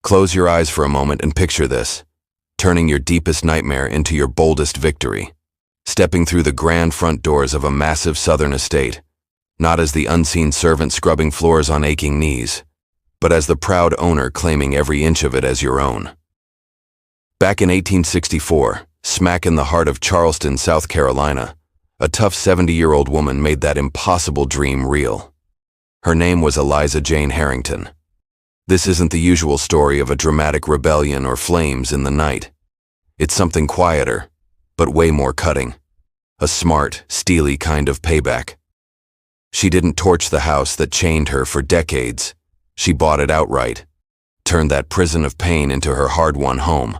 Close your eyes for a moment and picture this, turning your deepest nightmare into your boldest victory, stepping through the grand front doors of a massive southern estate, not as the unseen servant scrubbing floors on aching knees, but as the proud owner claiming every inch of it as your own. Back in 1864, smack in the heart of Charleston, South Carolina, a tough 70-year-old woman made that impossible dream real. Her name was Eliza Jane Harrington. This isn't the usual story of a dramatic rebellion or flames in the night. It's something quieter, but way more cutting. A smart, steely kind of payback. She didn't torch the house that chained her for decades. She bought it outright, turned that prison of pain into her hard-won home.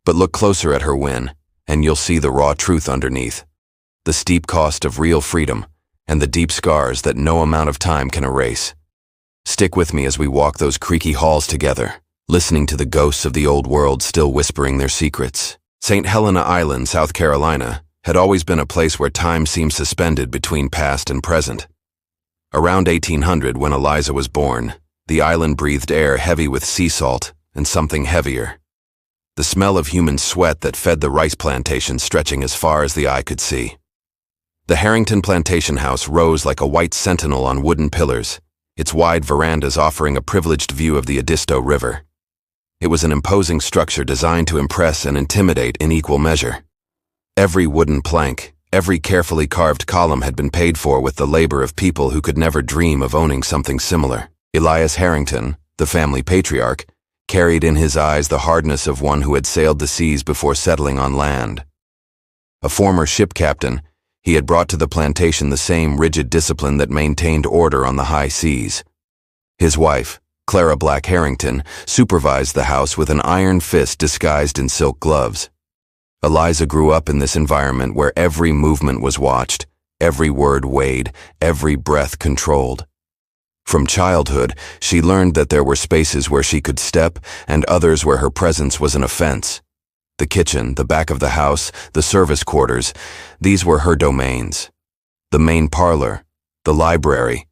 But look closer at her win, and you'll see the raw truth underneath. The steep cost of real freedom, and the deep scars that no amount of time can erase. Stick with me as we walk those creaky halls together, listening to the ghosts of the old world still whispering their secrets. St. Helena Island, South Carolina, had always been a place where time seemed suspended between past and present. Around 1800, when Eliza was born, the island breathed air heavy with sea salt and something heavier. The smell of human sweat that fed the rice plantation stretching as far as the eye could see. The Harrington plantation house rose like a white sentinel on wooden pillars, its wide verandas offering a privileged view of the Edisto River. It was an imposing structure designed to impress and intimidate in equal measure. Every wooden plank, every carefully carved column had been paid for with the labor of people who could never dream of owning something similar. Eliza Harrington, the family patriarch, carried in his eyes the hardness of one who had sailed the seas before settling on land. A former ship captain, he had brought to the plantation the same rigid discipline that maintained order on the high seas. His wife, Clara Black Harrington, supervised the house with an iron fist disguised in silk gloves. Eliza grew up in this environment where every movement was watched, every word weighed, every breath controlled. From childhood, she learned that there were spaces where she could step and others where her presence was an offense. The kitchen, the back of the house, the service quarters, these were her domains. The main parlor, the library,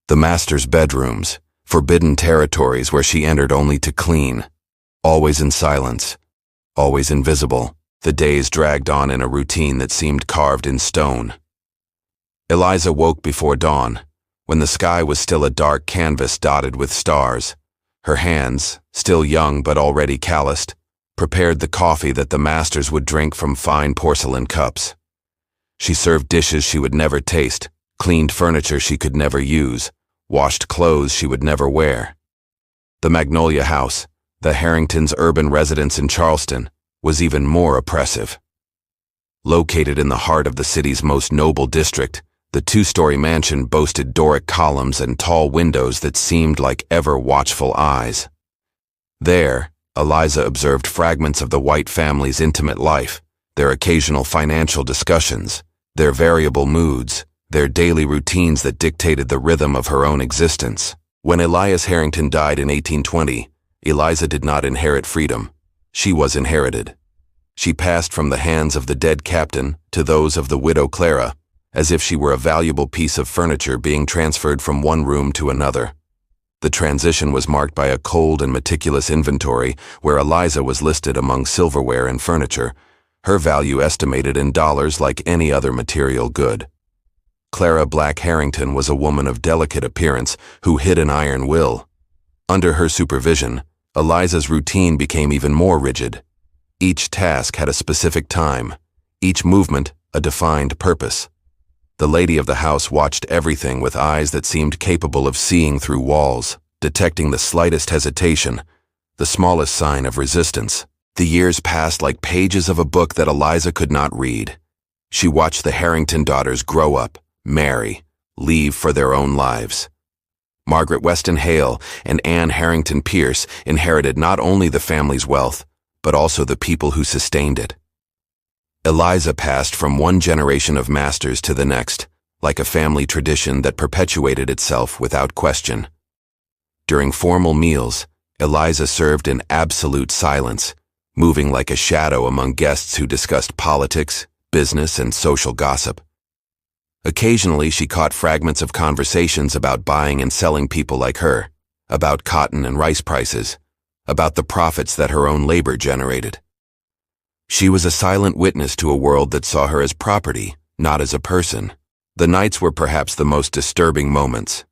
the master's bedrooms, forbidden territories where she entered only to clean, always in silence, always invisible. The days dragged on in a routine that seemed carved in stone. Eliza woke before dawn, when the sky was still a dark canvas dotted with stars. Her hands, still young but already calloused, prepared the coffee that the masters would drink from fine porcelain cups. She served dishes she would never taste, cleaned furniture she could never use, washed clothes she would never wear. The Magnolia House, the Harringtons' urban residence in Charleston, was even more oppressive. Located in the heart of the city's most noble district, the two-story mansion boasted Doric columns and tall windows that seemed like ever-watchful eyes. There, Eliza observed fragments of the White family's intimate life, their occasional financial discussions, their variable moods, their daily routines that dictated the rhythm of her own existence. When Eliza Harrington died in 1820, Eliza did not inherit freedom. She was inherited. She passed from the hands of the dead captain to those of the widow Clara, as if she were a valuable piece of furniture being transferred from one room to another. The transition was marked by a cold and meticulous inventory where Eliza was listed among silverware and furniture, her value estimated in dollars like any other material good. Clara Black Harrington was a woman of delicate appearance who hid an iron will. Under her supervision, Eliza's routine became even more rigid. Each task had a specific time, each movement a defined purpose. The lady of the house watched everything with eyes that seemed capable of seeing through walls, detecting the slightest hesitation, the smallest sign of resistance. The years passed like pages of a book that Eliza could not read. She watched the Harrington daughters grow up, marry, leave for their own lives. Margaret Weston Hale and Anne Harrington Pierce inherited not only the family's wealth, but also the people who sustained it. Eliza passed from one generation of masters to the next, like a family tradition that perpetuated itself without question. During formal meals, Eliza served in absolute silence, moving like a shadow among guests who discussed politics, business, and social gossip. Occasionally, she caught fragments of conversations about buying and selling people like her, about cotton and rice prices, about the profits that her own labor generated. She was a silent witness to a world that saw her as property, not as a person. The nights were perhaps the most disturbing moments.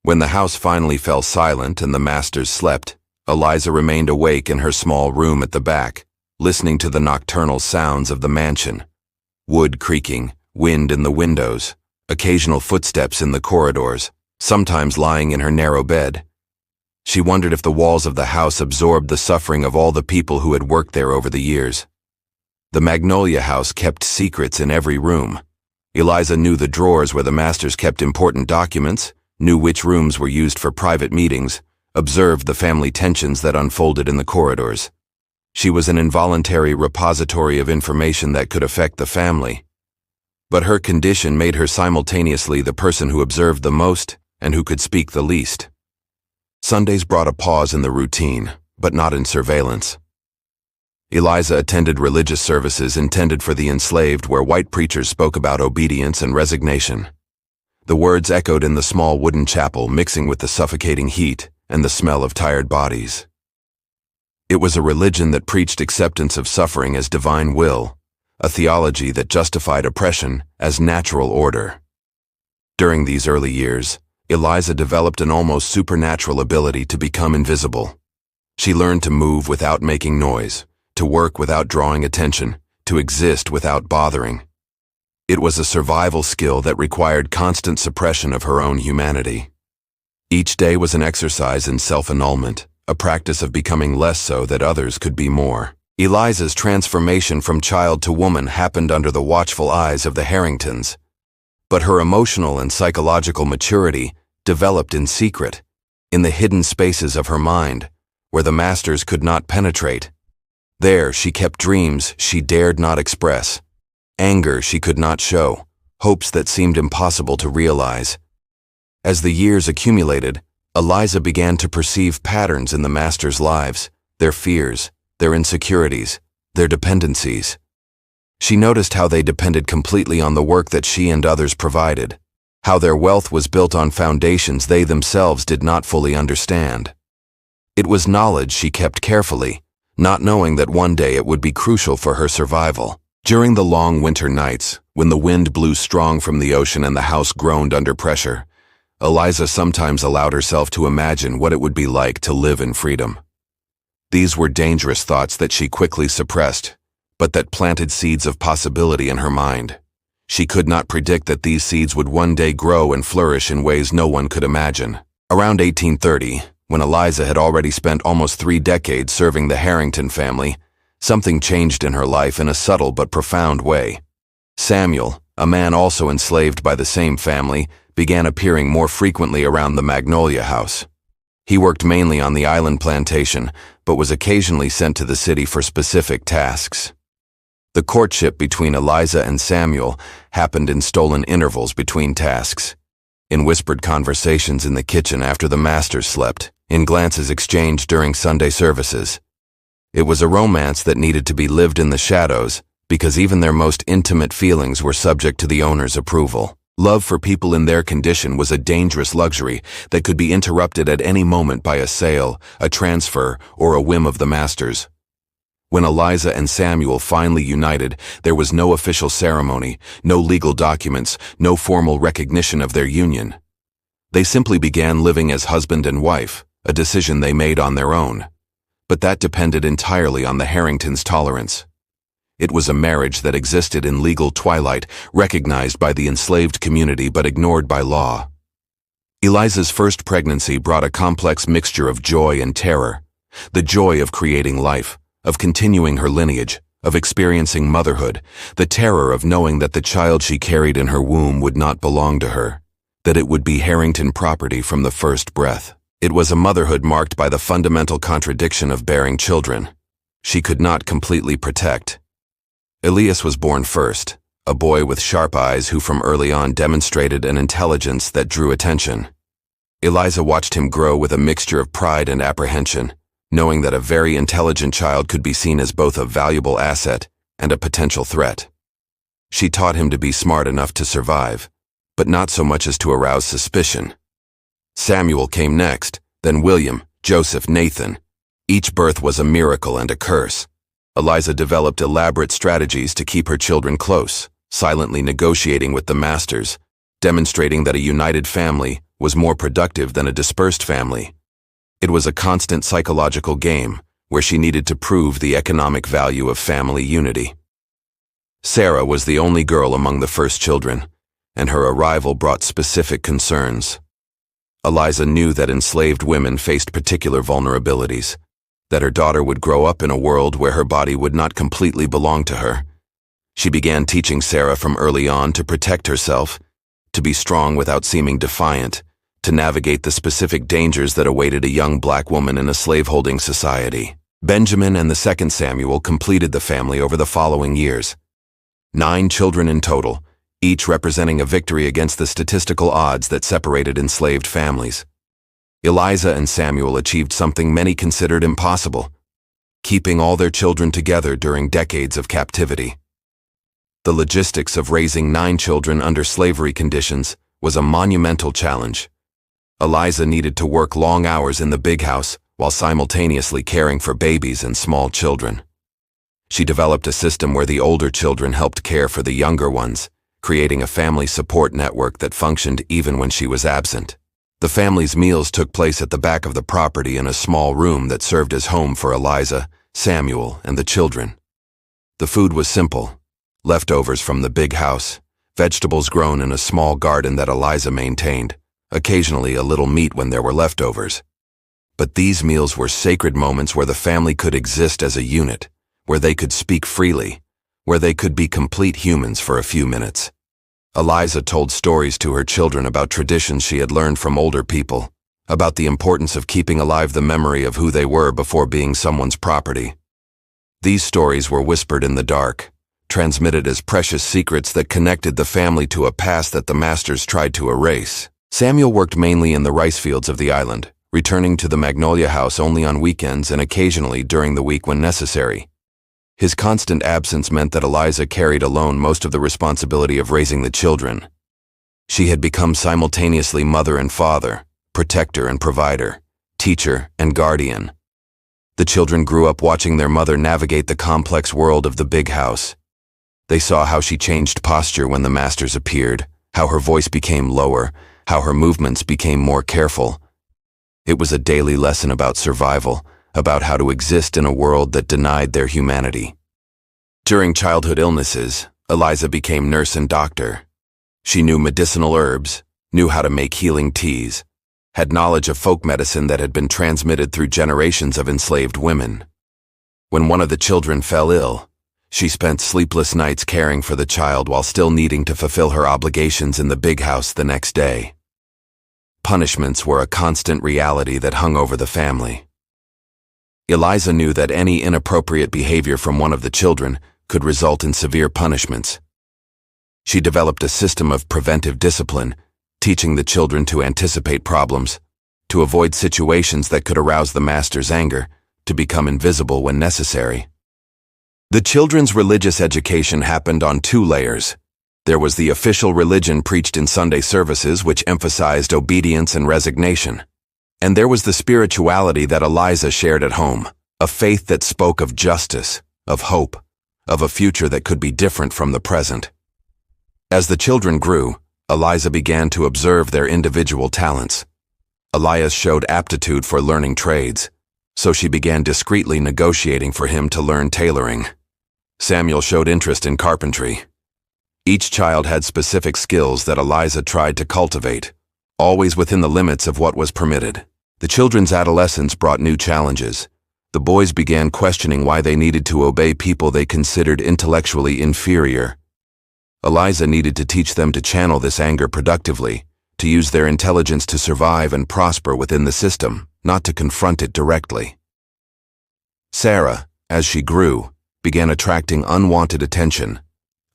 When the house finally fell silent and the masters slept, Eliza remained awake in her small room at the back, listening to the nocturnal sounds of the mansion. Wood creaking, wind in the windows, occasional footsteps in the corridors, sometimes lying in her narrow bed. She wondered if the walls of the house absorbed the suffering of all the people who had worked there over the years. The Magnolia House kept secrets in every room. Eliza knew the drawers where the masters kept important documents, knew which rooms were used for private meetings, observed the family tensions that unfolded in the corridors. She was an involuntary repository of information that could affect the family. But her condition made her simultaneously the person who observed the most and who could speak the least. Sundays brought a pause in the routine, but not in surveillance. Eliza attended religious services intended for the enslaved where white preachers spoke about obedience and resignation. The words echoed in the small wooden chapel, mixing with the suffocating heat and the smell of tired bodies. It was a religion that preached acceptance of suffering as divine will, a theology that justified oppression as natural order. During these early years, Eliza developed an almost supernatural ability to become invisible. She learned to move without making noise, to work without drawing attention, to exist without bothering. It was a survival skill that required constant suppression of her own humanity. Each day was an exercise in self-annulment, a practice of becoming less so that others could be more. Eliza's transformation from child to woman happened under the watchful eyes of the Harringtons. But her emotional and psychological maturity developed in secret, in the hidden spaces of her mind, where the masters could not penetrate. There she kept dreams she dared not express, anger she could not show, hopes that seemed impossible to realize. As the years accumulated, Eliza began to perceive patterns in the masters' lives, their fears, their insecurities, their dependencies. She noticed how they depended completely on the work that she and others provided, how their wealth was built on foundations they themselves did not fully understand. It was knowledge she kept carefully, not knowing that one day it would be crucial for her survival. During the long winter nights, when the wind blew strong from the ocean and the house groaned under pressure, Eliza sometimes allowed herself to imagine what it would be like to live in freedom. These were dangerous thoughts that she quickly suppressed, but that planted seeds of possibility in her mind. She could not predict that these seeds would one day grow and flourish in ways no one could imagine. Around 1830, when Eliza had already spent almost 3 decades serving the Harrington family, something changed in her life in a subtle but profound way. Samuel, a man also enslaved by the same family, began appearing more frequently around the Magnolia House. He worked mainly on the island plantation, but was occasionally sent to the city for specific tasks. The courtship between Eliza and Samuel happened in stolen intervals between tasks, in whispered conversations in the kitchen after the masters slept, in glances exchanged during Sunday services. It was a romance that needed to be lived in the shadows, because even their most intimate feelings were subject to the owner's approval. Love for people in their condition was a dangerous luxury that could be interrupted at any moment by a sale, a transfer, or a whim of the masters. When Eliza and Samuel finally united, there was no official ceremony, no legal documents, no formal recognition of their union. They simply began living as husband and wife, a decision they made on their own. But that depended entirely on the Harringtons' tolerance. It was a marriage that existed in legal twilight, recognized by the enslaved community but ignored by law. Eliza's first pregnancy brought a complex mixture of joy and terror. The joy of creating life, of continuing her lineage, of experiencing motherhood, the terror of knowing that the child she carried in her womb would not belong to her, that it would be Harrington property from the first breath. It was a motherhood marked by the fundamental contradiction of bearing children. She could not completely protect. Elias was born first, a boy with sharp eyes who from early on demonstrated an intelligence that drew attention. Eliza watched him grow with a mixture of pride and apprehension, knowing that a very intelligent child could be seen as both a valuable asset and a potential threat. She taught him to be smart enough to survive, but not so much as to arouse suspicion. Samuel came next, then William, Joseph, Nathan. Each birth was a miracle and a curse. Eliza developed elaborate strategies to keep her children close, silently negotiating with the masters, demonstrating that a united family was more productive than a dispersed family. It was a constant psychological game where she needed to prove the economic value of family unity. Sarah was the only girl among the first children, and her arrival brought specific concerns. Eliza knew that enslaved women faced particular vulnerabilities, that her daughter would grow up in a world where her body would not completely belong to her. She began teaching Sarah from early on to protect herself, to be strong without seeming defiant, to navigate the specific dangers that awaited a young black woman in a slaveholding society. Benjamin and the second Samuel completed the family over the following years. 9 children in total, each representing a victory against the statistical odds that separated enslaved families. Eliza and Samuel achieved something many considered impossible, keeping all their children together during decades of captivity. The logistics of raising 9 children under slavery conditions was a monumental challenge. Eliza needed to work long hours in the big house while simultaneously caring for babies and small children. She developed a system where the older children helped care for the younger ones, creating a family support network that functioned even when she was absent. The family's meals took place at the back of the property in a small room that served as home for Eliza, Samuel, and the children. The food was simple: leftovers from the big house, vegetables grown in a small garden that Eliza maintained, occasionally a little meat when there were leftovers. But these meals were sacred moments where the family could exist as a unit, where they could speak freely, where they could be complete humans for a few minutes. Eliza told stories to her children about traditions she had learned from older people, about the importance of keeping alive the memory of who they were before being someone's property. These stories were whispered in the dark, transmitted as precious secrets that connected the family to a past that the masters tried to erase. Samuel worked mainly in the rice fields of the island, returning to the Magnolia House only on weekends and occasionally during the week when necessary. His constant absence meant that Eliza carried alone most of the responsibility of raising the children. She had become simultaneously mother and father, protector and provider, teacher and guardian. The children grew up watching their mother navigate the complex world of the big house. They saw how she changed posture when the masters appeared, how her voice became lower, how her movements became more careful. It was a daily lesson about survival, about how to exist in a world that denied their humanity. During childhood illnesses, Eliza became nurse and doctor. She knew medicinal herbs, knew how to make healing teas, had knowledge of folk medicine that had been transmitted through generations of enslaved women. When one of the children fell ill, she spent sleepless nights caring for the child while still needing to fulfill her obligations in the big house the next day. Punishments were a constant reality that hung over the family. Eliza knew that any inappropriate behavior from one of the children could result in severe punishments. She developed a system of preventive discipline, teaching the children to anticipate problems, to avoid situations that could arouse the master's anger, to become invisible when necessary. The children's religious education happened on 2 layers. There was the official religion preached in Sunday services, which emphasized obedience and resignation. And there was the spirituality that Eliza shared at home, a faith that spoke of justice, of hope, of a future that could be different from the present. As the children grew, Eliza began to observe their individual talents. Elias showed aptitude for learning trades, so she began discreetly negotiating for him to learn tailoring. Samuel showed interest in carpentry. Each child had specific skills that Eliza tried to cultivate, always within the limits of what was permitted. The children's adolescence brought new challenges. The boys began questioning why they needed to obey people they considered intellectually inferior. Eliza needed to teach them to channel this anger productively, to use their intelligence to survive and prosper within the system, not to confront it directly. Sarah, as she grew, began attracting unwanted attention.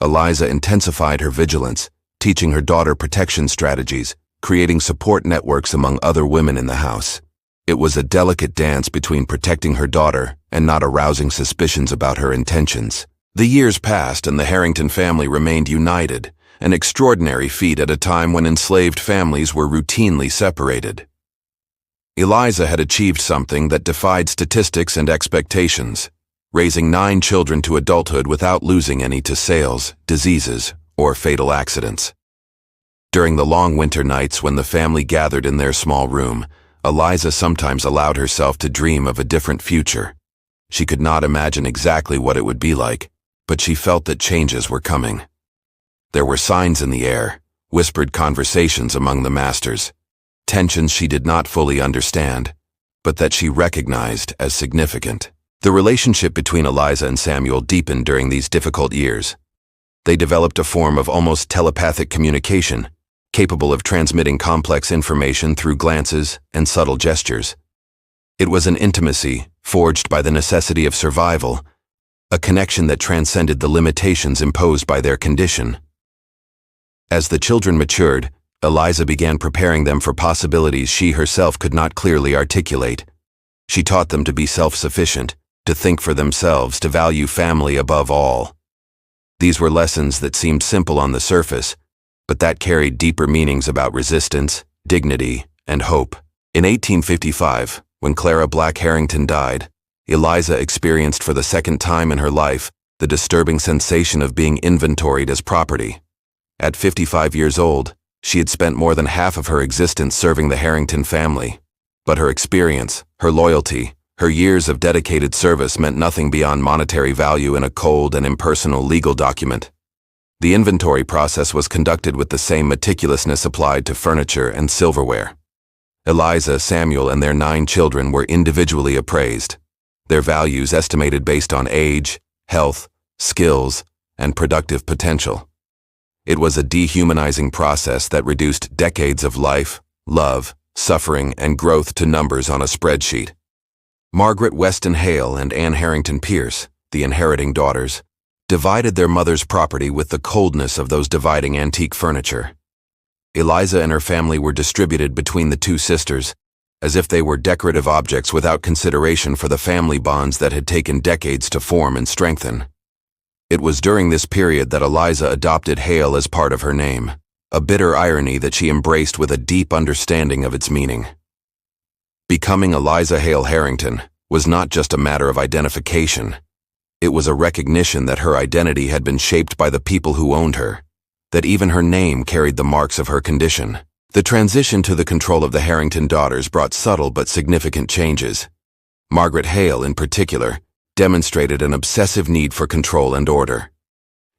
Eliza intensified her vigilance, teaching her daughter protection strategies, creating support networks among other women in the house. It was a delicate dance between protecting her daughter and not arousing suspicions about her intentions. The years passed and the Harrington family remained united, an extraordinary feat at a time when enslaved families were routinely separated. Eliza had achieved something that defied statistics and expectations, raising 9 children to adulthood without losing any to sales, diseases, or fatal accidents. During the long winter nights when the family gathered in their small room, Eliza sometimes allowed herself to dream of a different future. She could not imagine exactly what it would be like, but she felt that changes were coming. There were signs in the air, whispered conversations among the masters, tensions she did not fully understand, but that she recognized as significant. The relationship between Eliza and Samuel deepened during these difficult years. They developed a form of almost telepathic communication, capable of transmitting complex information through glances and subtle gestures. It was an intimacy forged by the necessity of survival, a connection that transcended the limitations imposed by their condition. As the children matured, Eliza began preparing them for possibilities she herself could not clearly articulate. She taught them to be self-sufficient, to think for themselves, to value family above all. These were lessons that seemed simple on the surface, but that carried deeper meanings about resistance, dignity, and hope. In 1855, when Clara Black Harrington died, Eliza experienced for the second time in her life the disturbing sensation of being inventoried as property. At 55 years old, she had spent more than half of her existence serving the Harrington family. But her experience, her loyalty, her years of dedicated service meant nothing beyond monetary value in a cold and impersonal legal document. The inventory process was conducted with the same meticulousness applied to furniture and silverware. Eliza, Samuel, and their 9 children were individually appraised, their values estimated based on age, health, skills, and productive potential. It was a dehumanizing process that reduced decades of life, love, suffering, and growth to numbers on a spreadsheet. Margaret Weston Hale and Anne Harrington Pierce, the inheriting daughters, divided their mother's property with the coldness of those dividing antique furniture. Eliza and her family were distributed between the 2 sisters, as if they were decorative objects without consideration for the family bonds that had taken decades to form and strengthen. It was during this period that Eliza adopted Hale as part of her name, a bitter irony that she embraced with a deep understanding of its meaning. Becoming Eliza Hale Harrington was not just a matter of identification. It was a recognition that her identity had been shaped by the people who owned her, that even her name carried the marks of her condition. The transition to the control of the Harrington daughters brought subtle but significant changes. Margaret Hale, in particular, demonstrated an obsessive need for control and order.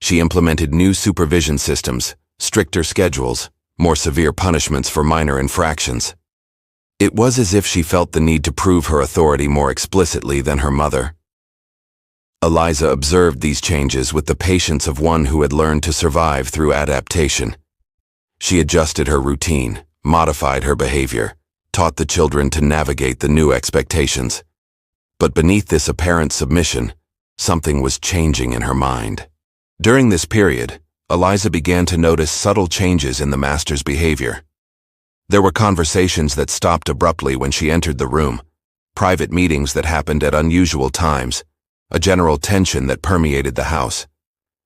She implemented new supervision systems, stricter schedules, more severe punishments for minor infractions. It was as if she felt the need to prove her authority more explicitly than her mother. Eliza observed these changes with the patience of one who had learned to survive through adaptation. She adjusted her routine, modified her behavior, taught the children to navigate the new expectations. But beneath this apparent submission, something was changing in her mind. During this period, Eliza began to notice subtle changes in the master's behavior. There were conversations that stopped abruptly when she entered the room, private meetings that happened at unusual times, a general tension that permeated the house.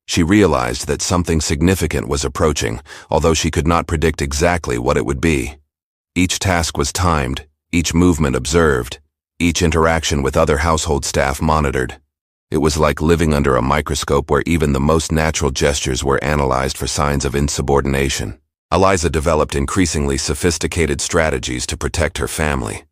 She realized that something significant was approaching, although she could not predict exactly what it would be. Each task was timed, each movement observed, each interaction with other household staff monitored. It was like living under a microscope where even the most natural gestures were analyzed for signs of insubordination. Eliza developed increasingly sophisticated strategies to protect her family.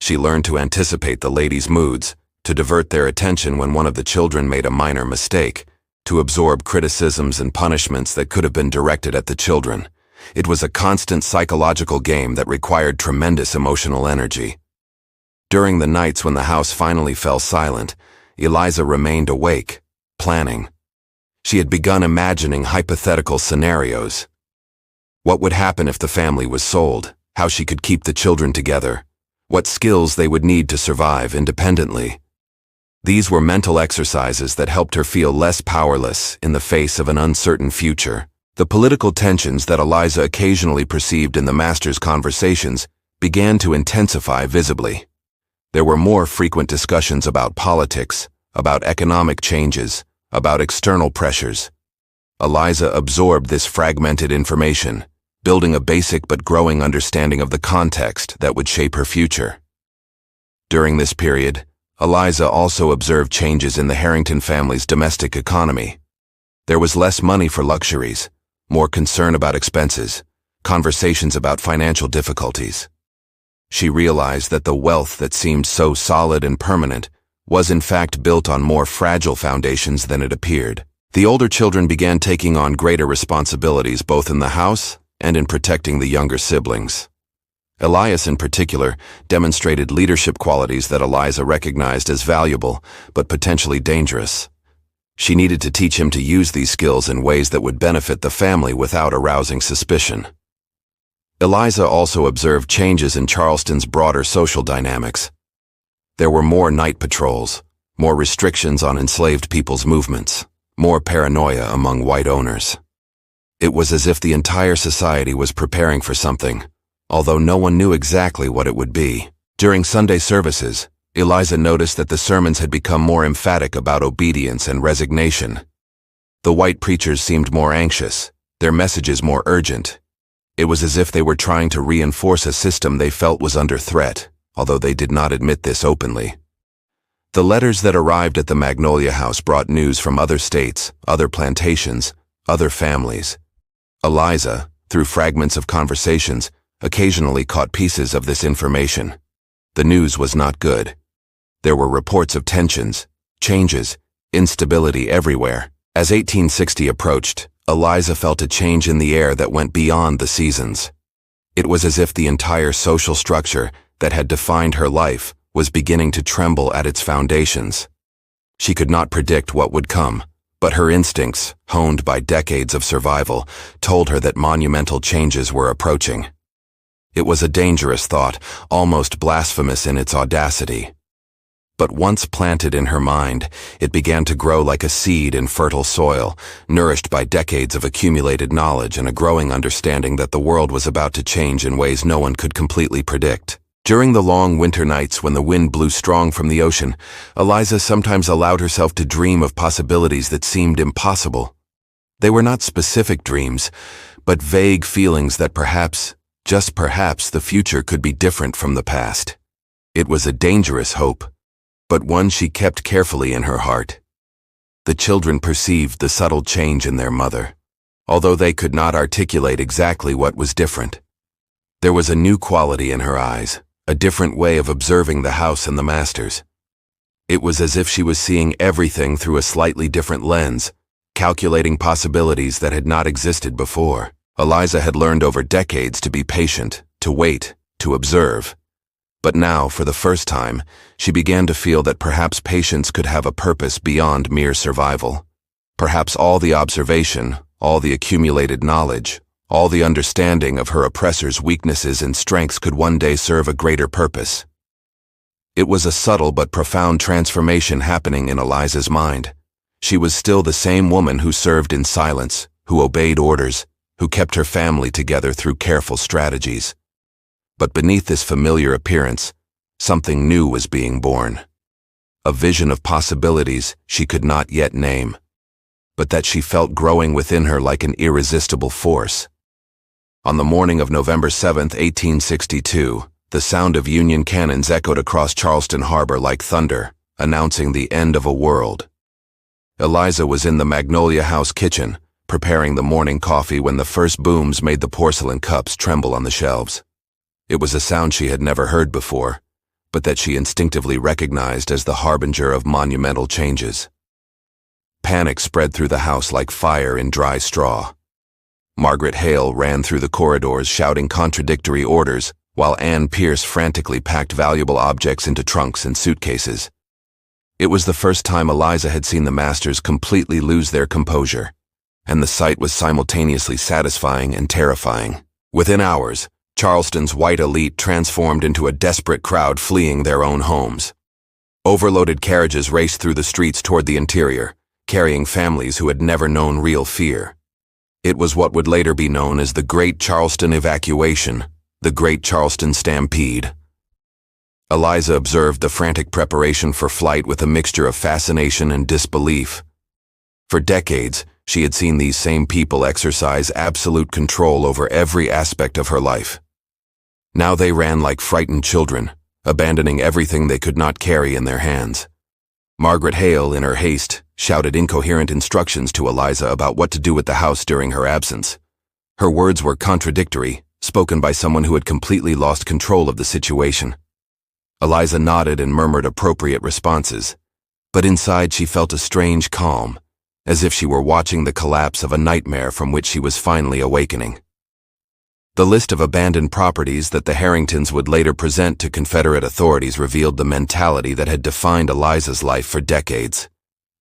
She learned to anticipate the ladies' moods, to divert their attention when one of the children made a minor mistake, to absorb criticisms and punishments that could have been directed at the children. It was a constant psychological game that required tremendous emotional energy. During the nights when the house finally fell silent, Eliza remained awake, planning. She had begun imagining hypothetical scenarios. What would happen if the family was sold? How she could keep the children together? What skills they would need to survive independently? These were mental exercises that helped her feel less powerless in the face of an uncertain future. The political tensions that Eliza occasionally perceived in the master's conversations began to intensify visibly. There were more frequent discussions about politics, about economic changes, about external pressures. Eliza absorbed this fragmented information, building a basic but growing understanding of the context that would shape her future. During this period, Eliza also observed changes in the Harrington family's domestic economy. There was less money for luxuries, more concern about expenses, conversations about financial difficulties. She realized that the wealth that seemed so solid and permanent was in fact built on more fragile foundations than it appeared. The older children began taking on greater responsibilities both in the house and in protecting the younger siblings. Elias, in particular, demonstrated leadership qualities that Eliza recognized as valuable but potentially dangerous. She needed to teach him to use these skills in ways that would benefit the family without arousing suspicion. Eliza also observed changes in Charleston's broader social dynamics. There were more night patrols, more restrictions on enslaved people's movements, more paranoia among white owners. It was as if the entire society was preparing for something, although no one knew exactly what it would be. During Sunday services, Eliza noticed that the sermons had become more emphatic about obedience and resignation. The white preachers seemed more anxious, their messages more urgent. It was as if they were trying to reinforce a system they felt was under threat, although they did not admit this openly. The letters that arrived at the Magnolia House brought news from other states, other plantations, other families. Eliza, through fragments of conversations, occasionally caught pieces of this information. The news was not good. There were reports of tensions, changes, instability everywhere. As 1860 approached, Eliza felt a change in the air that went beyond the seasons. It was as if the entire social structure that had defined her life was beginning to tremble at its foundations. She could not predict what would come, but her instincts, honed by decades of survival, told her that monumental changes were approaching. It was a dangerous thought, almost blasphemous in its audacity. But once planted in her mind, it began to grow like a seed in fertile soil, nourished by decades of accumulated knowledge and a growing understanding that the world was about to change in ways no one could completely predict. During the long winter nights when the wind blew strong from the ocean, Eliza sometimes allowed herself to dream of possibilities that seemed impossible. They were not specific dreams, but vague feelings that perhaps, just perhaps, the future could be different from the past. It was a dangerous hope, but one she kept carefully in her heart. The children perceived the subtle change in their mother, although they could not articulate exactly what was different. There was a new quality in her eyes, a different way of observing the house and the masters. It was as if she was seeing everything through a slightly different lens, calculating possibilities that had not existed before. Eliza had learned over decades to be patient, to wait, to observe. But now, for the first time, she began to feel that perhaps patience could have a purpose beyond mere survival. Perhaps all the observation, all the accumulated knowledge, all the understanding of her oppressor's weaknesses and strengths could one day serve a greater purpose. It was a subtle but profound transformation happening in Eliza's mind. She was still the same woman who served in silence, who obeyed orders, who kept her family together through careful strategies. But beneath this familiar appearance, something new was being born. A vision of possibilities she could not yet name, but that she felt growing within her like an irresistible force. On the morning of November 7, 1862, the sound of Union cannons echoed across Charleston harbor like thunder, announcing the end of a world. Eliza was in the Magnolia House kitchen, preparing the morning coffee when the first booms made the porcelain cups tremble on the shelves. It was a sound she had never heard before, but that she instinctively recognized as the harbinger of monumental changes. Panic spread through the house like fire in dry straw. Margaret Hale ran through the corridors shouting contradictory orders, while Ann Pierce frantically packed valuable objects into trunks and suitcases. It was the first time Eliza had seen the masters completely lose their composure, and the sight was simultaneously satisfying and terrifying. Within hours, Charleston's white elite transformed into a desperate crowd fleeing their own homes. Overloaded carriages raced through the streets toward the interior, carrying families who had never known real fear. It was what would later be known as the Great Charleston Evacuation, the Great Charleston Stampede. Eliza observed the frantic preparation for flight with a mixture of fascination and disbelief. For decades, she had seen these same people exercise absolute control over every aspect of her life. Now they ran like frightened children, abandoning everything they could not carry in their hands. Margaret Hale, in her haste, shouted incoherent instructions to Eliza about what to do with the house during her absence. Her words were contradictory, spoken by someone who had completely lost control of the situation. Eliza nodded and murmured appropriate responses, but inside she felt a strange calm, as if she were watching the collapse of a nightmare from which she was finally awakening. The list of abandoned properties that the Harringtons would later present to Confederate authorities revealed the mentality that had defined Eliza's life for decades.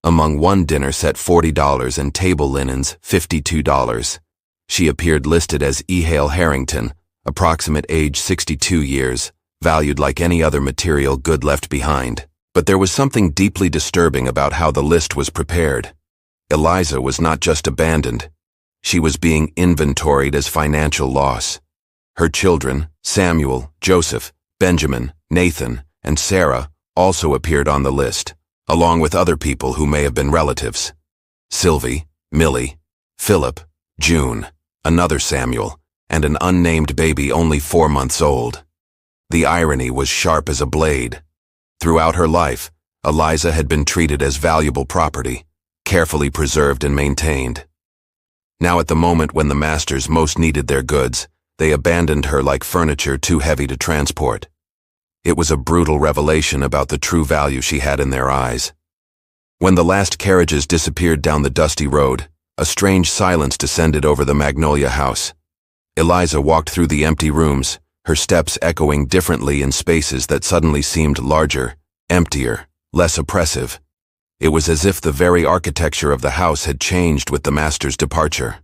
Among one dinner set $40 and table linens $52, she appeared listed as E. Hale Harrington, approximate age 62 years, valued like any other material good left behind. But there was something deeply disturbing about how the list was prepared. Eliza was not just abandoned. She was being inventoried as financial loss. Her children, Samuel, Joseph, Benjamin, Nathan, and Sarah, also appeared on the list, along with other people who may have been relatives. Sylvie, Millie, Philip, June, another Samuel, and an unnamed baby only 4 months old. The irony was sharp as a blade. Throughout her life, Eliza had been treated as valuable property, carefully preserved and maintained. Now at the moment when the masters most needed their goods, they abandoned her like furniture too heavy to transport. It was a brutal revelation about the true value she had in their eyes. When the last carriages disappeared down the dusty road, a strange silence descended over the Magnolia house. Eliza walked through the empty rooms, her steps echoing differently in spaces that suddenly seemed larger, emptier, less oppressive. It was as if the very architecture of the house had changed with the master's departure.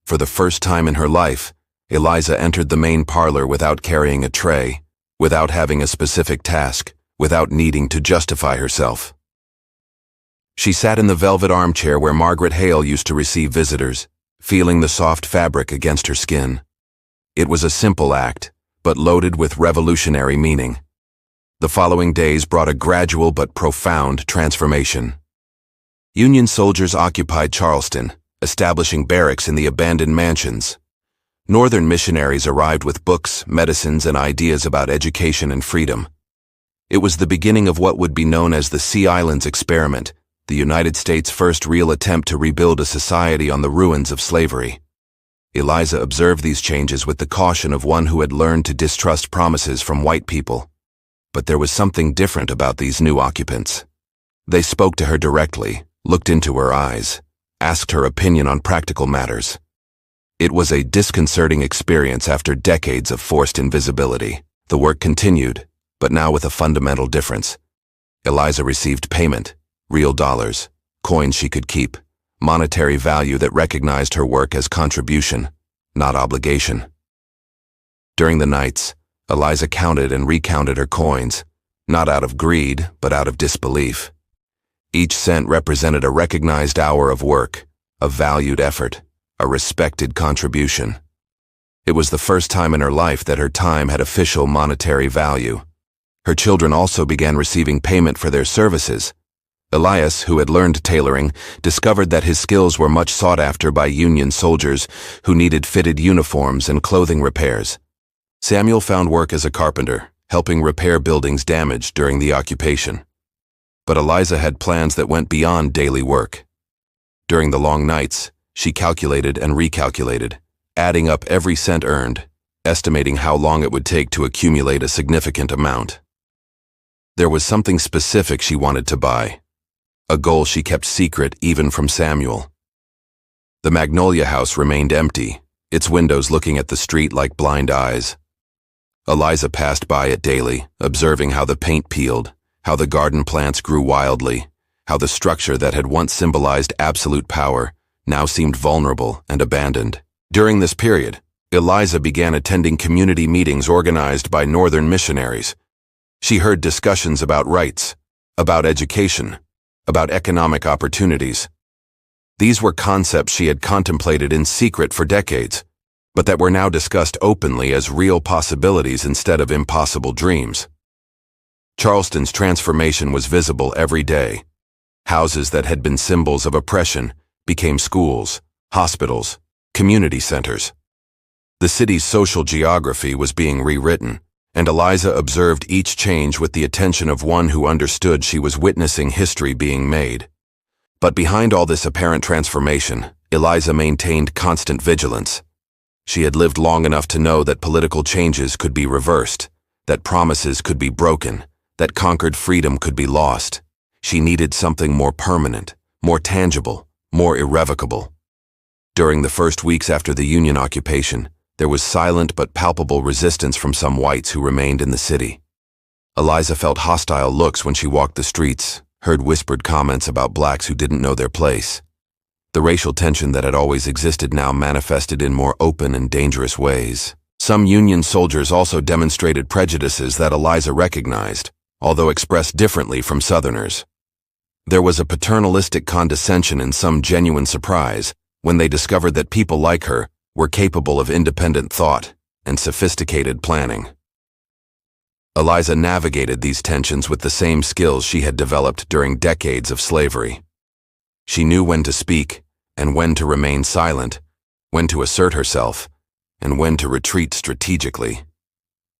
For the first time in her life, Eliza entered the main parlor without carrying a tray, without having a specific task, without needing to justify herself. She sat in the velvet armchair where Margaret Hale used to receive visitors, feeling the soft fabric against her skin. It was a simple act, but loaded with revolutionary meaning. The following days brought a gradual but profound transformation. Union soldiers occupied Charleston, establishing barracks in the abandoned mansions. Northern missionaries arrived with books, medicines, and ideas about education and freedom. It was the beginning of what would be known as the Sea Islands Experiment, the United States' first real attempt to rebuild a society on the ruins of slavery. Eliza observed these changes with the caution of one who had learned to distrust promises from white people. But there was something different about these new occupants. They spoke to her directly, looked into her eyes, asked her opinion on practical matters. It was a disconcerting experience after decades of forced invisibility. The work continued, but now with a fundamental difference. Eliza received payment, real dollars, coins she could keep, monetary value that recognized her work as contribution, not obligation. During the nights, Eliza counted and recounted her coins, not out of greed, but out of disbelief. Each cent represented a recognized hour of work, a valued effort, a respected contribution. It was the first time in her life that her time had official monetary value. Her children also began receiving payment for their services. Elias, who had learned tailoring, discovered that his skills were much sought after by Union soldiers who needed fitted uniforms and clothing repairs. Samuel found work as a carpenter, helping repair buildings damaged during the occupation. But Eliza had plans that went beyond daily work. During the long nights, she calculated and recalculated, adding up every cent earned, estimating how long it would take to accumulate a significant amount. There was something specific she wanted to buy, a goal she kept secret even from Samuel. The Magnolia house remained empty, its windows looking at the street like blind eyes. Eliza passed by it daily, observing how the paint peeled, how the garden plants grew wildly, how the structure that had once symbolized absolute power now seemed vulnerable and abandoned. During this period, Eliza began attending community meetings organized by Northern missionaries. She heard discussions about rights, about education, about economic opportunities. These were concepts she had contemplated in secret for decades, but that were now discussed openly as real possibilities instead of impossible dreams. Charleston's transformation was visible every day. Houses that had been symbols of oppression became schools, hospitals, community centers. The city's social geography was being rewritten, and Eliza observed each change with the attention of one who understood she was witnessing history being made. But behind all this apparent transformation, Eliza maintained constant vigilance. She had lived long enough to know that political changes could be reversed, that promises could be broken, that conquered freedom could be lost. She needed something more permanent, more tangible, more irrevocable. During the first weeks after the Union occupation, there was silent but palpable resistance from some whites who remained in the city. Eliza felt hostile looks when she walked the streets, heard whispered comments about blacks who didn't know their place. The racial tension that had always existed now manifested in more open and dangerous ways. Some Union soldiers also demonstrated prejudices that Eliza recognized, although expressed differently from Southerners. There was a paternalistic condescension and some genuine surprise when they discovered that people like her were capable of independent thought and sophisticated planning. Eliza navigated these tensions with the same skills she had developed during decades of slavery. She knew when to speak and when to remain silent, when to assert herself, and when to retreat strategically.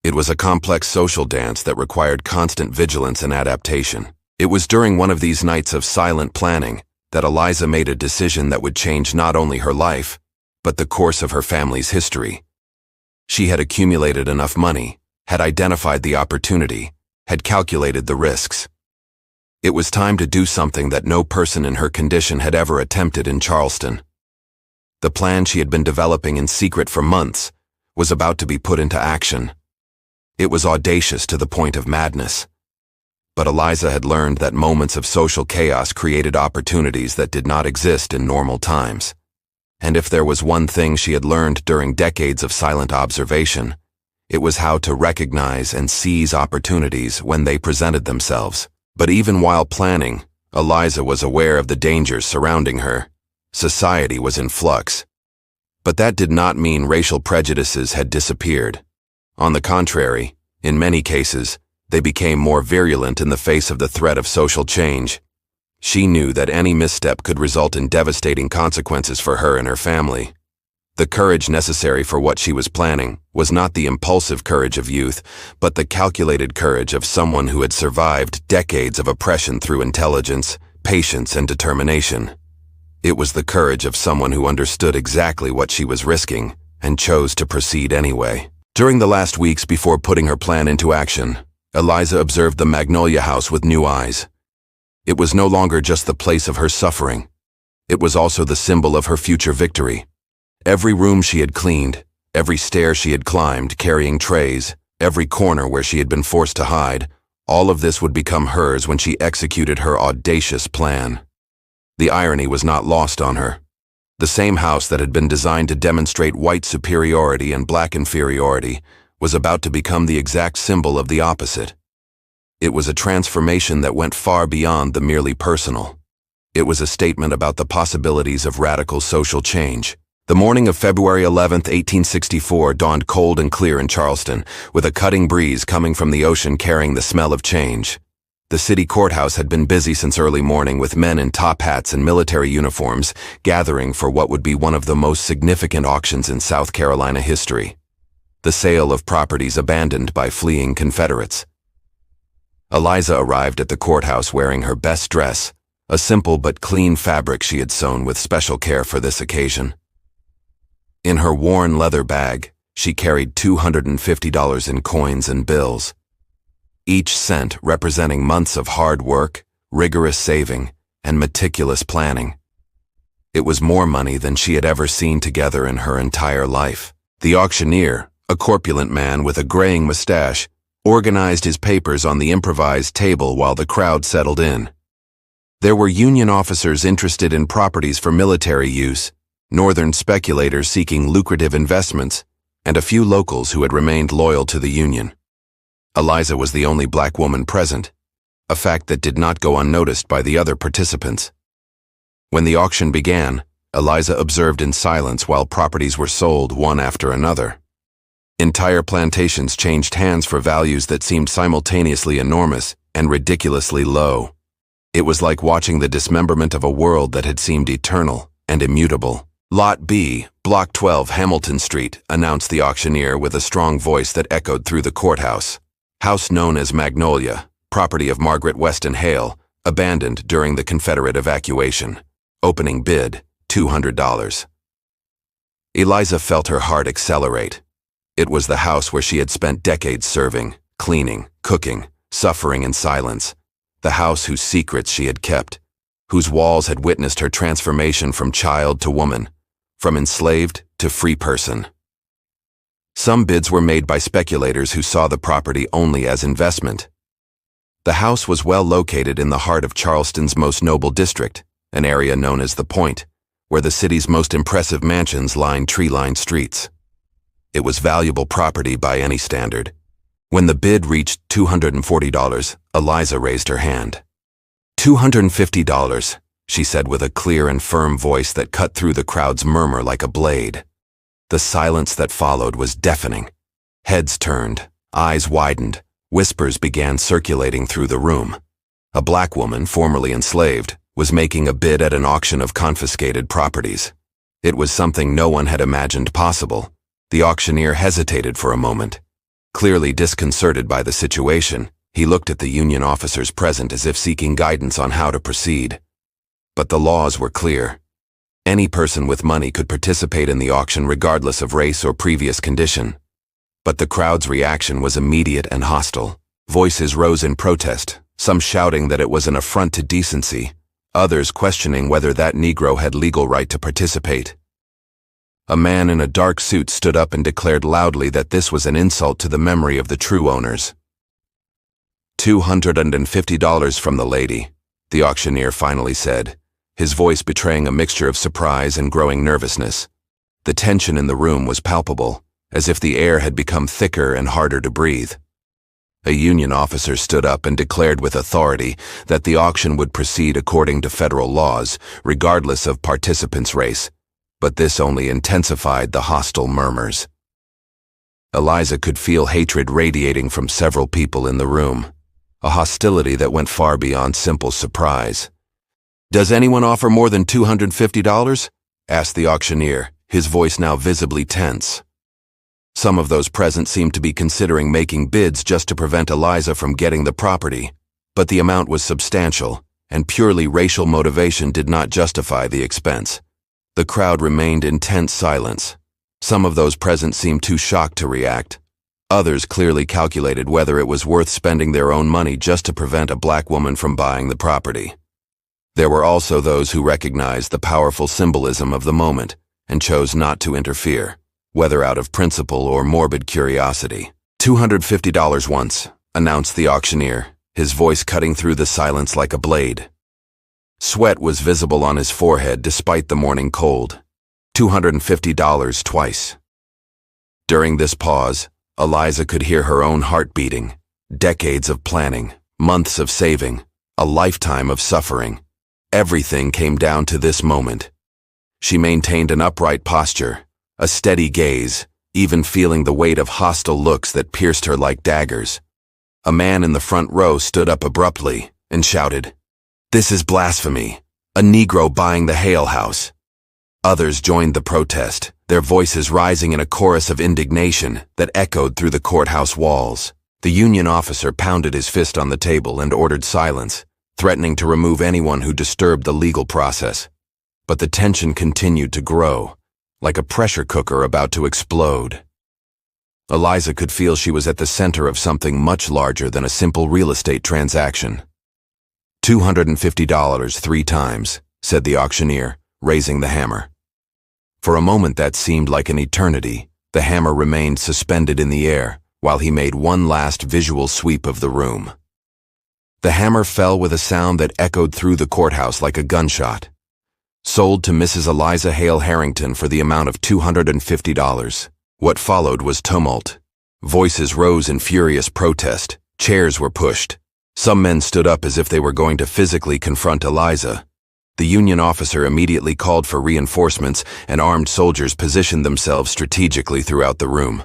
It was a complex social dance that required constant vigilance and adaptation. It was during one of these nights of silent planning that Eliza made a decision that would change not only her life, but the course of her family's history. She had accumulated enough money, had identified the opportunity, had calculated the risks. It was time to do something that no person in her condition had ever attempted in Charleston. The plan she had been developing in secret for months was about to be put into action. It was audacious to the point of madness. But Eliza had learned that moments of social chaos created opportunities that did not exist in normal times. And if there was one thing she had learned during decades of silent observation, it was how to recognize and seize opportunities when they presented themselves. But even while planning, Eliza was aware of the dangers surrounding her. Society was in flux. But that did not mean racial prejudices had disappeared. On the contrary, in many cases, they became more virulent in the face of the threat of social change. She knew that any misstep could result in devastating consequences for her and her family. The courage necessary for what she was planning was not the impulsive courage of youth, but the calculated courage of someone who had survived decades of oppression through intelligence, patience, and determination. It was the courage of someone who understood exactly what she was risking and chose to proceed anyway. During the last weeks before putting her plan into action, Eliza observed the Magnolia House with new eyes. It was no longer just the place of her suffering. It was also the symbol of her future victory. Every room she had cleaned, every stair she had climbed carrying trays, every corner where she had been forced to hide, all of this would become hers when she executed her audacious plan. The irony was not lost on her. The same house that had been designed to demonstrate white superiority and black inferiority was about to become the exact symbol of the opposite. It was a transformation that went far beyond the merely personal. It was a statement about the possibilities of radical social change. The morning of February 11, 1864 dawned cold and clear in Charleston, with a cutting breeze coming from the ocean carrying the smell of change. The city courthouse had been busy since early morning with men in top hats and military uniforms gathering for what would be one of the most significant auctions in South Carolina history: the sale of properties abandoned by fleeing Confederates. Eliza arrived at the courthouse wearing her best dress, a simple but clean fabric she had sewn with special care for this occasion. In her worn leather bag, she carried $250 in coins and bills, each cent representing months of hard work, rigorous saving, and meticulous planning. It was more money than she had ever seen together in her entire life. The auctioneer, a corpulent man with a graying mustache, organized his papers on the improvised table while the crowd settled in. There were Union officers interested in properties for military use, Northern speculators seeking lucrative investments, and a few locals who had remained loyal to the Union. Eliza was the only black woman present, a fact that did not go unnoticed by the other participants. When the auction began, Eliza observed in silence while properties were sold one after another. Entire plantations changed hands for values that seemed simultaneously enormous and ridiculously low. It was like watching the dismemberment of a world that had seemed eternal and immutable. Lot B, Block 12, Hamilton Street, announced the auctioneer with a strong voice that echoed through the courthouse. House known as Magnolia, property of Margaret Weston Hale, abandoned during the Confederate evacuation. Opening bid, $200. Eliza felt her heart accelerate. It was the house where she had spent decades serving, cleaning, cooking, suffering in silence. The house whose secrets she had kept, whose walls had witnessed her transformation from child to woman, from enslaved to free person. Some bids were made by speculators who saw the property only as investment. The house was well located in the heart of Charleston's most noble district, an area known as the Point, where the city's most impressive mansions lined tree-lined streets. It was valuable property by any standard. When the bid reached $240, Eliza raised her hand. $250, she said with a clear and firm voice that cut through the crowd's murmur like a blade. The silence that followed was deafening. Heads turned, eyes widened, whispers began circulating through the room. A black woman, formerly enslaved, was making a bid at an auction of confiscated properties. It was something no one had imagined possible. The auctioneer hesitated for a moment. Clearly disconcerted by the situation, he looked at the union officers present as if seeking guidance on how to proceed. But the laws were clear. Any person with money could participate in the auction regardless of race or previous condition. But the crowd's reaction was immediate and hostile. Voices rose in protest, some shouting that it was an affront to decency, others questioning whether that Negro had legal right to participate. A man in a dark suit stood up and declared loudly that this was an insult to the memory of the true owners. $250 from the lady, the auctioneer finally said, his voice betraying a mixture of surprise and growing nervousness. The tension in the room was palpable, as if the air had become thicker and harder to breathe. A union officer stood up and declared with authority that the auction would proceed according to federal laws, regardless of participants' race, but this only intensified the hostile murmurs. Eliza could feel hatred radiating from several people in the room, a hostility that went far beyond simple surprise. "Does anyone offer more than $250? Asked the auctioneer, his voice now visibly tense. Some of those present seemed to be considering making bids just to prevent Eliza from getting the property, but the amount was substantial, and purely racial motivation did not justify the expense. The crowd remained in tense silence. Some of those present seemed too shocked to react. Others clearly calculated whether it was worth spending their own money just to prevent a black woman from buying the property. There were also those who recognized the powerful symbolism of the moment and chose not to interfere, whether out of principle or morbid curiosity. $250 once, announced the auctioneer, his voice cutting through the silence like a blade. Sweat was visible on his forehead despite the morning cold. $250 twice. During this pause, Eliza could hear her own heart beating. Decades of planning, months of saving, a lifetime of suffering. Everything came down to this moment. She maintained an upright posture, a steady gaze, even feeling the weight of hostile looks that pierced her like daggers. A man in the front row stood up abruptly and shouted, "This is blasphemy! A Negro buying the Hale house!" Others joined the protest, their voices rising in a chorus of indignation that echoed through the courthouse walls. The union officer pounded his fist on the table and ordered silence, threatening to remove anyone who disturbed the legal process. But the tension continued to grow, like a pressure cooker about to explode. Eliza could feel she was at the center of something much larger than a simple real estate transaction. $250 3 times, said the auctioneer, raising the hammer. For a moment that seemed like an eternity. The hammer remained suspended in the air, while he made one last visual sweep of the room. The hammer fell with a sound that echoed through the courthouse like a gunshot. Sold to Mrs. Eliza Hale Harrington for the amount of $250. What followed was tumult. Voices rose in furious protest. Chairs were pushed. Some men stood up as if they were going to physically confront Eliza. The union officer immediately called for reinforcements, and armed soldiers positioned themselves strategically throughout the room.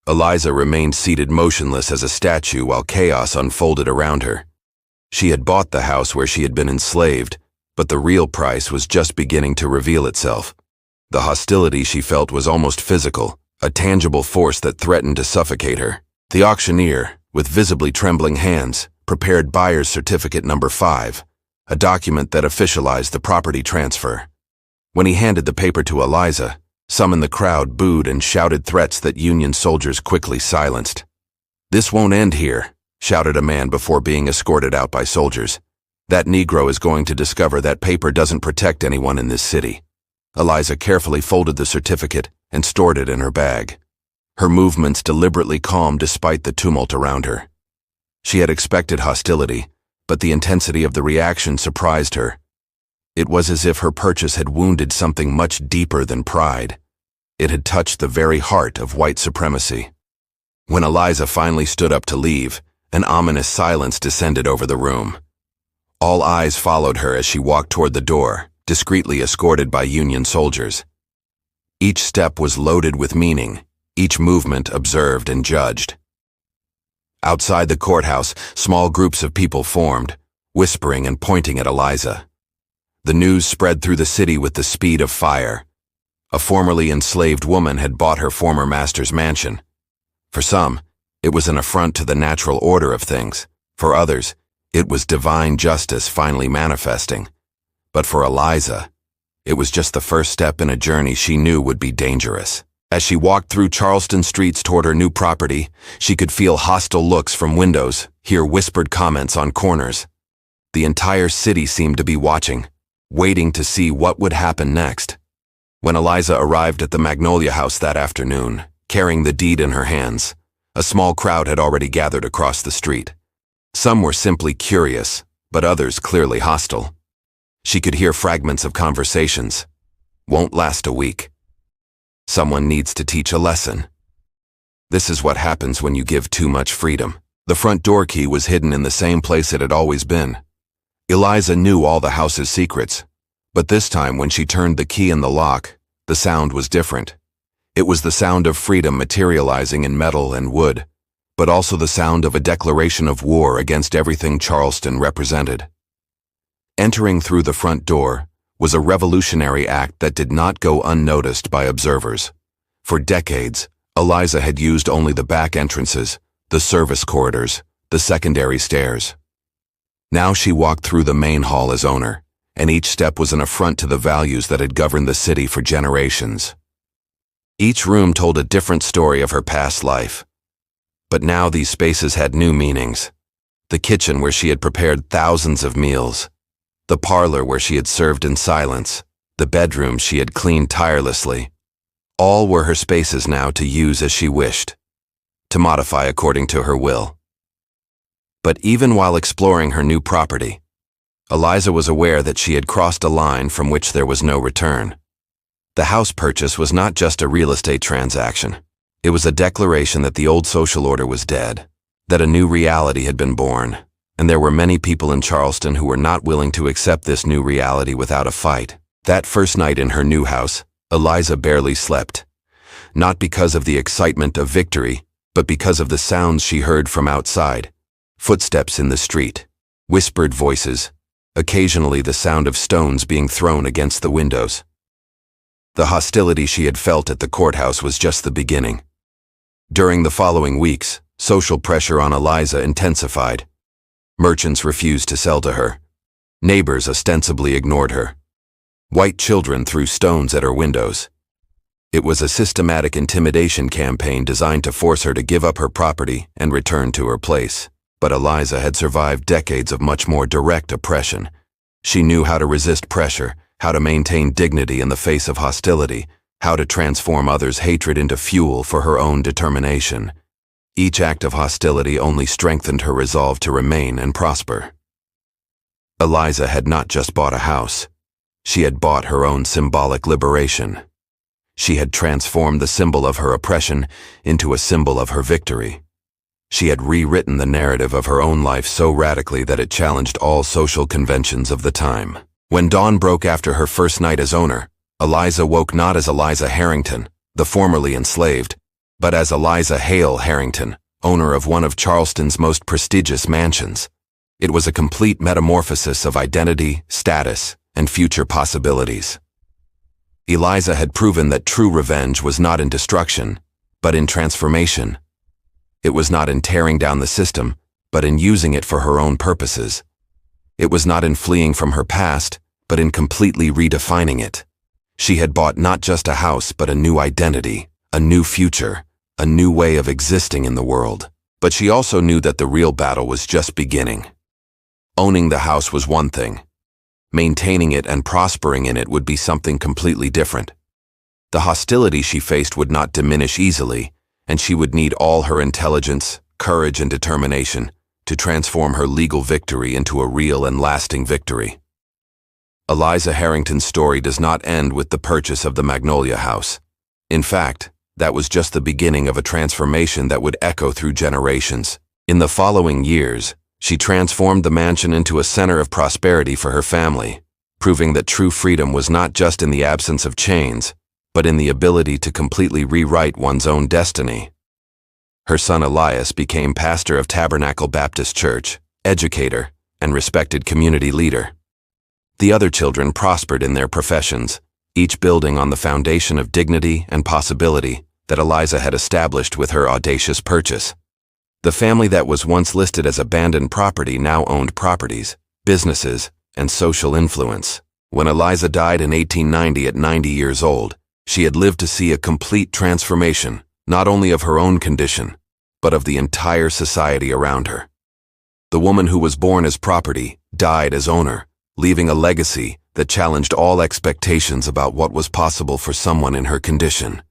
Eliza remained seated motionless as a statue while chaos unfolded around her. She had bought the house where she had been enslaved, but the real price was just beginning to reveal itself. The hostility she felt was almost physical, a tangible force that threatened to suffocate her. The auctioneer, with visibly trembling hands, prepared buyer's certificate number 5, a document that officialized the property transfer. When he handed the paper to Eliza, some in the crowd booed and shouted threats that Union soldiers quickly silenced. "This won't end here," shouted a man before being escorted out by soldiers. "That Negro is going to discover that paper doesn't protect anyone in this city." Eliza carefully folded the certificate and stored it in her bag, her movements deliberately calm despite the tumult around her. She had expected hostility, but the intensity of the reaction surprised her. It was as if her purchase had wounded something much deeper than pride. It had touched the very heart of white supremacy. When Eliza finally stood up to leave, an ominous silence descended over the room. All eyes followed her as she walked toward the door, discreetly escorted by Union soldiers. Each step was loaded with meaning, each movement observed and judged. Outside the courthouse, small groups of people formed, whispering and pointing at Eliza. The news spread through the city with the speed of fire. A formerly enslaved woman had bought her former master's mansion. For some, it was an affront to the natural order of things. For others, it was divine justice finally manifesting. But for Eliza, it was just the first step in a journey she knew would be dangerous. As she walked through Charleston streets toward her new property, she could feel hostile looks from windows, hear whispered comments on corners. The entire city seemed to be watching, waiting to see what would happen next. When Eliza arrived at the Magnolia House that afternoon, carrying the deed in her hands, a small crowd had already gathered across the street. Some were simply curious, but others clearly hostile. She could hear fragments of conversations. "Won't last a week. Someone needs to teach a lesson. This is what happens when you give too much freedom." The front door key was hidden in the same place it had always been. Eliza knew all the house's secrets, but this time when she turned the key in the lock, the sound was different. It was the sound of freedom materializing in metal and wood, but also the sound of a declaration of war against everything Charleston represented. Entering through the front door was a revolutionary act that did not go unnoticed by observers. For decades, Eliza had used only the back entrances, the service corridors, the secondary stairs. Now she walked through the main hall as owner, and each step was an affront to the values that had governed the city for generations. Each room told a different story of her past life. But now these spaces had new meanings. The kitchen where she had prepared thousands of meals, the parlor where she had served in silence, the bedroom she had cleaned tirelessly. All were her spaces now to use as she wished, to modify according to her will. But even while exploring her new property, Eliza was aware that she had crossed a line from which there was no return. The house purchase was not just a real estate transaction. It was a declaration that the old social order was dead, that a new reality had been born, and there were many people in Charleston who were not willing to accept this new reality without a fight. That first night in her new house, Eliza barely slept, not because of the excitement of victory, but because of the sounds she heard from outside. Footsteps in the street, whispered voices, occasionally the sound of stones being thrown against the windows. The hostility she had felt at the courthouse was just the beginning. During the following weeks, social pressure on Eliza intensified. Merchants refused to sell to her. Neighbors ostensibly ignored her. White children threw stones at her windows. It was a systematic intimidation campaign designed to force her to give up her property and return to her place. But Eliza had survived decades of much more direct oppression. She knew how to resist pressure, how to maintain dignity in the face of hostility, how to transform others' hatred into fuel for her own determination. Each act of hostility only strengthened her resolve to remain and prosper. Eliza had not just bought a house. She had bought her own symbolic liberation. She had transformed the symbol of her oppression into a symbol of her victory. She had rewritten the narrative of her own life so radically that it challenged all social conventions of the time. When dawn broke after her first night as owner, Eliza woke not as Eliza Harrington, the formerly enslaved, but as Eliza Hale Harrington, owner of one of Charleston's most prestigious mansions. It was a complete metamorphosis of identity, status, and future possibilities. Eliza had proven that true revenge was not in destruction, but in transformation. It was not in tearing down the system, but in using it for her own purposes. It was not in fleeing from her past, but in completely redefining it. She had bought not just a house, but a new identity, a new future, a new way of existing in the world. But she also knew that the real battle was just beginning. Owning the house was one thing. Maintaining it and prospering in it would be something completely different. The hostility she faced would not diminish easily, and she would need all her intelligence, courage, and determination to transform her legal victory into a real and lasting victory. Eliza Harrington's story does not end with the purchase of the Magnolia House. In fact, that was just the beginning of a transformation that would echo through generations. In the following years, she transformed the mansion into a center of prosperity for her family, proving that true freedom was not just in the absence of chains, but in the ability to completely rewrite one's own destiny. Her son Elias became pastor of Tabernacle Baptist Church, educator, and respected community leader. The other children prospered in their professions, each building on the foundation of dignity and possibility that Eliza had established with her audacious purchase. The family that was once listed as abandoned property now owned properties, businesses, and social influence. When Eliza died in 1890 at 90 years old, she had lived to see a complete transformation, not only of her own condition, but of the entire society around her. The woman who was born as property died as owner, leaving a legacy that challenged all expectations about what was possible for someone in her condition.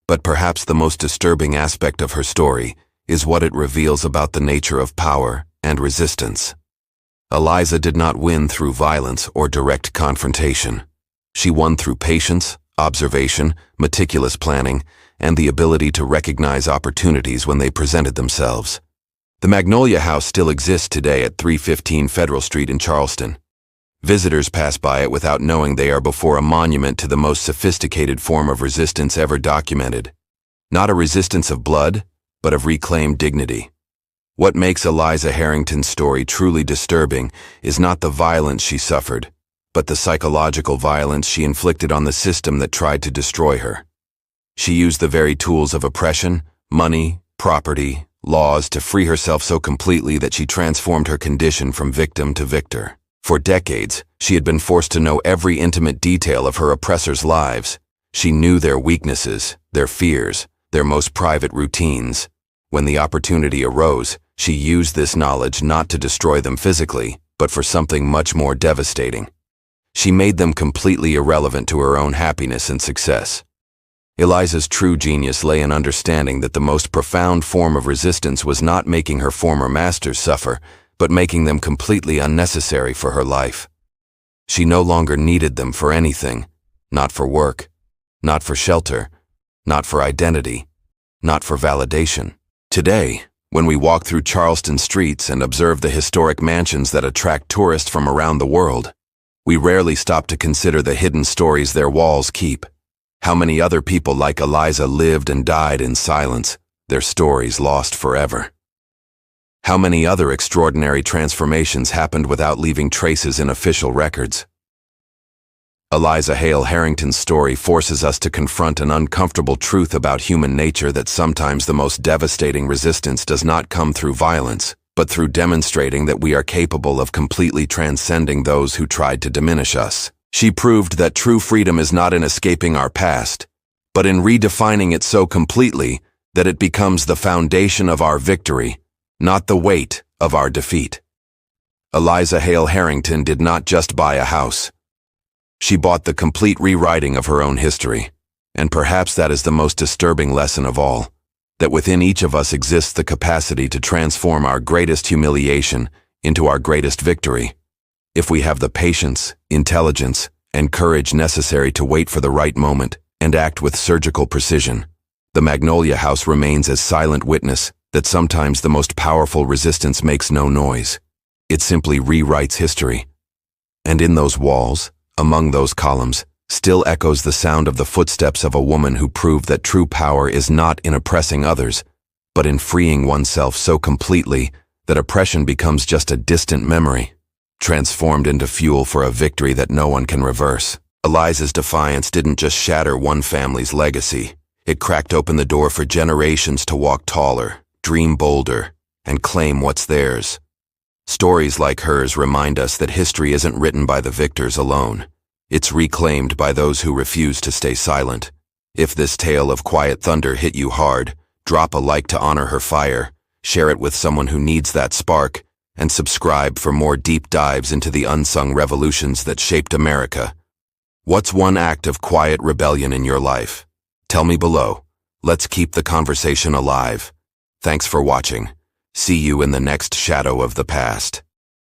But perhaps the most disturbing aspect of her story is what it reveals about the nature of power and resistance. Eliza did not win through violence or direct confrontation. She won through patience, observation, meticulous planning, and the ability to recognize opportunities when they presented themselves. The Magnolia House still exists today at 315 Federal Street in Charleston. Visitors pass by it without knowing they are before a monument to the most sophisticated form of resistance ever documented. Not a resistance of blood, but of reclaimed dignity. What makes Eliza Harrington's story truly disturbing is not the violence she suffered, but the psychological violence she inflicted on the system that tried to destroy her. She used the very tools of oppression, money, property, laws to free herself so completely that she transformed her condition from victim to victor. For decades, she had been forced to know every intimate detail of her oppressors' lives. She knew their weaknesses, their fears, their most private routines. When the opportunity arose, she used this knowledge not to destroy them physically, but for something much more devastating. She made them completely irrelevant to her own happiness and success. Eliza's true genius lay in understanding that the most profound form of resistance was not making her former masters suffer, but making them completely unnecessary for her life. She no longer needed them for anything, not for work, not for shelter, not for identity, not for validation. Today, when we walk through Charleston streets and observe the historic mansions that attract tourists from around the world, we rarely stop to consider the hidden stories their walls keep. How many other people like Eliza lived and died in silence, their stories lost forever. How many other extraordinary transformations happened without leaving traces in official records? Eliza Hale Harrington's story forces us to confront an uncomfortable truth about human nature, that sometimes the most devastating resistance does not come through violence, but through demonstrating that we are capable of completely transcending those who tried to diminish us. She proved that true freedom is not in escaping our past, but in redefining it so completely that it becomes the foundation of our victory, not the weight of our defeat. Eliza Hale Harrington did not just buy a house. She bought the complete rewriting of her own history. And perhaps that is the most disturbing lesson of all, that within each of us exists the capacity to transform our greatest humiliation into our greatest victory. If we have the patience, intelligence, and courage necessary to wait for the right moment and act with surgical precision, the Magnolia House remains as silent witness that sometimes the most powerful resistance makes no noise. It simply rewrites history. And in those walls, among those columns, still echoes the sound of the footsteps of a woman who proved that true power is not in oppressing others, but in freeing oneself so completely that oppression becomes just a distant memory, transformed into fuel for a victory that no one can reverse. Eliza's defiance didn't just shatter one family's legacy. It cracked open the door for generations to walk taller, dream bolder, and claim what's theirs. Stories like hers remind us that history isn't written by the victors alone. It's reclaimed by those who refuse to stay silent. If this tale of quiet thunder hit you hard, drop a like to honor her fire, share it with someone who needs that spark, and subscribe for more deep dives into the unsung revolutions that shaped America. What's one act of quiet rebellion in your life? Tell me below. Let's keep the conversation alive. Thanks for watching. See you in the next Shadow of the Past.